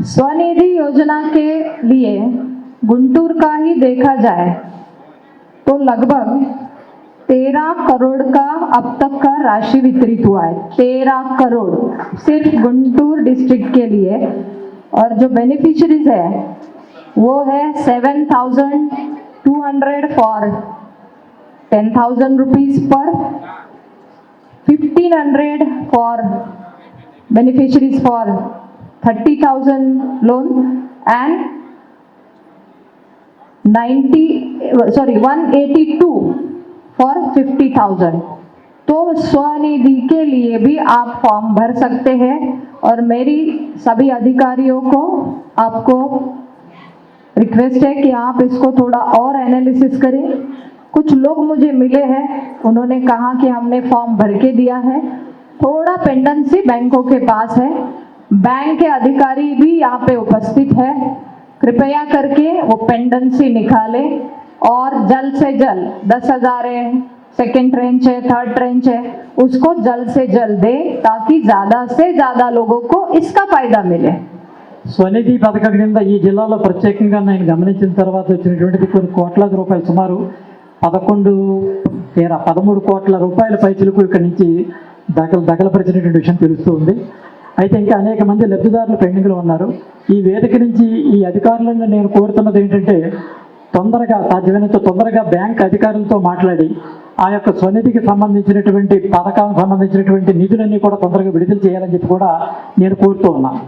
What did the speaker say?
स्वनिधि योजना के लिए गुंटूर का ही देखा जाए तो लगभग 13 करोड़ का अब तक का राशि वितरित हुआ है। 13 करोड़ सिर्फ गुंटूर डिस्ट्रिक्ट के लिए। और जो बेनिफिशरीज है वो है 7,200 for 10,000 rupees per, 1,500 for beneficiaries for 30,000 loan and 182 for 50,000। तो स्वनिधि के लिए भी आप फॉर्म भर सकते हैं और मेरी सभी अधिकारियों को आपको रिक्वेस्ट है कि आप इसको थोड़ा और एनालिसिस करें। कुछ लोग मुझे मिले हैं, उन्होंने कहा कि हमने फॉर्म भर के दिया है, थोड़ा पेंडेंसी बैंकों के पास है। बैंक के अधिकारी भी यहाँ पे उपस्थित है, कृपया करके वो पेंडेंसी निकालें और जल्द से जल्द 10,000 है, सेकेंड ट्रेंच है, थर्ड ट्रेंच है, उसको जल्द से जल्द दे ताकि ज़्यादा से ज़्यादा लोगों को इसका फायदा मिले। స్వనిధి పథకం కింద ఈ జిల్లాలో ప్రత్యేకంగా నేను గమనించిన తర్వాత వచ్చినటువంటి కొన్ని కోట్లాది రూపాయలు, సుమారు 13 కోట్ల రూపాయల పైచిలకు ఇక్కడి నుంచి దఖలపరిచినటువంటి విషయం తెలుస్తుంది. అయితే ఇంకా అనేక మంది లబ్ధిదారులు పెండింగ్లో ఉన్నారు. ఈ వేదిక నుంచి ఈ అధికారులను నేను కోరుతున్నది ఏంటంటే, సాధ్యమైనంత తొందరగా బ్యాంక్ అధికారులతో మాట్లాడి ఆ యొక్క స్వనిధికి సంబంధించినటువంటి పథకానికి సంబంధించినటువంటి నిధులన్నీ కూడా తొందరగా విడుదల చేయాలని చెప్పి కూడా నేను కోరుతూ ఉన్నాను.